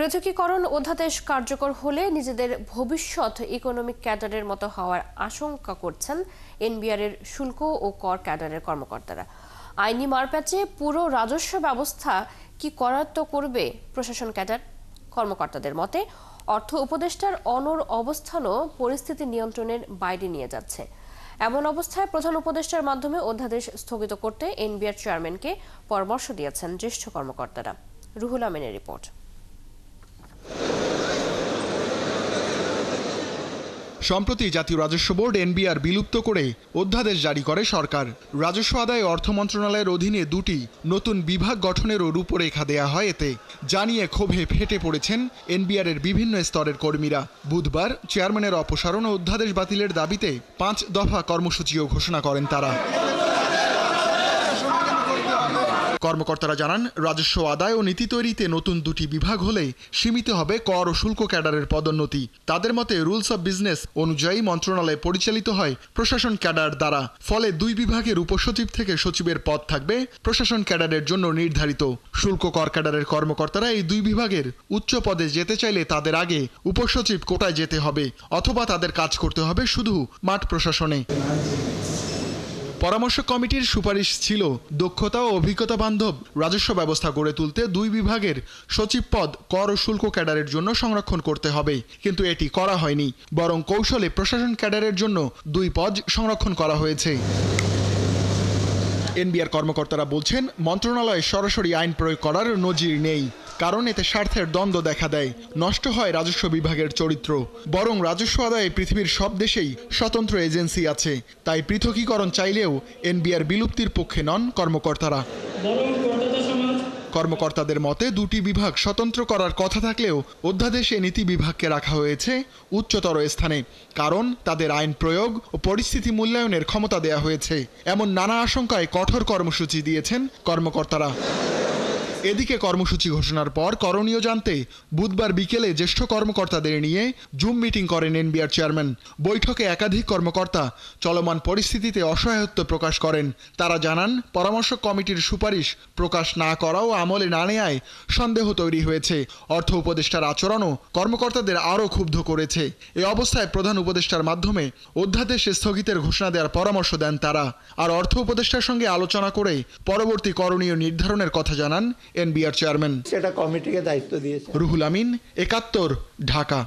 পৃথকীকরণ অধ্যাদেশ কার্যকর হলে নিজেদের ভবিষ্যৎ ইকোনমিক ক্যাডারের মতো হওয়ার আশঙ্কা করছেন এনবিআর-এর শুল্ক ও কর ক্যাডারের কর্মকর্তারা। আইনি মারপ্যাচে পুরো রাজস্ব ব্যবস্থা কি করায়ত্ত করবে প্রশাসন ক্যাডার? কর্মকর্তাদের মতে অর্থ উপদেষ্টার অনড় অবস্থানও পরিস্থিতি নিয়ন্ত্রণের বাইরে নিয়ে যাচ্ছে। এমন অবস্থায় প্রধান উপদেষ্টার মাধ্যমে অধ্যাদেশ স্থগিত করতে এনবিআর চেয়ারম্যানকে পরামর্শ দিয়েছেন জ্যেষ্ঠ কর্মকর্তারা। রুহুল আমিনের রিপোর্ট। সম্প্রতি জাতীয় রাজস্ব বোর্ড এনবিআর বিলুপ্ত করে অধ্যাদেশ জারি করে সরকার। রাজস্ব আদায় অর্থ মন্ত্রণালয়ের অধীনে দুটি নতুন বিভাগ গঠনেরও রূপরেখা দেয়া হয় এতে। জানিয়ে ক্ষোভে ফেটে পড়েছেন এনবিআর-এর বিভিন্ন স্তরের কর্মীরা। বুধবার চেয়ারম্যানের অপসারণ ও অধ্যাদেশ বাতিলের দাবিতে 5 দফা কর্মসূচিও ঘোষণা করেন তারা। কর্মকর্তারা জানান, রাজস্ব আদায় ও নীতি তৈরিতে নতুন দুটি বিভাগ হলে সীমিত হবে কর ও শুল্ক ক্যাডারের পদোন্নতি। তাদের মতে রুলস অব বিজনেস অনুযায়ী মন্ত্রণালয় পরিচালিত হয় প্রশাসন ক্যাডার দ্বারা। ফলে দুই বিভাগের উপসচিব থেকে সচিবের পদ থাকবে প্রশাসন ক্যাডারের জন্য নির্ধারিত। শুল্ক কর ক্যাডারের কর্মকর্তারা এই দুই বিভাগের উচ্চ পদে যেতে চাইলে তাদের আগে উপসচিব কোটায় যেতে হবে, অথবা তাদের কাজ করতে হবে শুধু মাঠ প্রশাসনে। পরামর্শ কমিটির সুপারিশ ছিল দক্ষতা ও অভিজ্ঞতা বান্ধব রাজস্ব ব্যবস্থা গড়ে তুলতে দুই বিভাগের সচিব পদ কর ও শুল্ক ক্যাডারের জন্য সংরক্ষণ করতে হবে, কিন্তু এটি করা হয়নি। বরং কৌশলে প্রশাসন ক্যাডারের জন্য দুই পদ সংরক্ষণ করা হয়েছে। এনবিআর কর্মকর্তারা বলছেন, মন্ত্রণালয়ে সরাসরি আইন প্রয়োগ করার নজির নেই, কারণ এতে স্বার্থের দ্বন্দ্ব দেখা দেয়, নষ্ট হয় রাজস্ব বিভাগের চরিত্র। বরং রাজস্ব আদায়ে পৃথিবীর সব দেশেই স্বতন্ত্র এজেন্সি আছে, তাই পৃথকীকরণ চাইলেও এনবিআর বিলুপ্তির পক্ষে নন কর্মকর্তারা। কর্মকর্তাদের মতে দুটি বিভাগ স্বতন্ত্র করার কথা থাকলেও অধ্যাদেশে নীতি বিভাগকে রাখা হয়েছে উচ্চতর স্থানে, কারণ তাদের আইন প্রয়োগ ও পরিস্থিতি মূল্যায়নের ক্ষমতা দেয়া হয়েছে। এমন নানা আশঙ্কায় কঠোর কর্মসূচি দিয়েছেন কর্মকর্তারা। এদিকে কর্মসূচি ঘোষণার পর করণীয় জানতে বুধবার বিকেলে জ্যেষ্ঠ কর্মকর্তাদের নিয়ে জুম মিটিং করেন এনবিআর চেয়ারম্যান। বৈঠকে একাধিক কর্মকর্তা চলমান পরিস্থিতিতে অসহায়ত্ব প্রকাশ করেন। তারা জানান, পরামর্শ কমিটির সুপারিশ প্রকাশ না করা ও আমলে না নেয়ায় সন্দেহ তৈরি হয়েছে। অর্থ উপদেষ্টার আচরণও কর্মকর্তাদের আরও ক্ষুব্ধ করেছে। এই অবস্থায় প্রধান উপদেষ্টার মাধ্যমে অধ্যাদেশ স্থগিতের ঘোষণা দেওয়ার পরামর্শ দেন তারা। আর অর্থ উপদেষ্টার সঙ্গে আলোচনা করে পরবর্তী করণীয় নির্ধারণের কথা জানান এনবিআর চেয়ারম্যান। সেটা কমিটিকে দায়িত্ব দিয়েছে। রুহুল আমিন, ৭১, ঢাকা।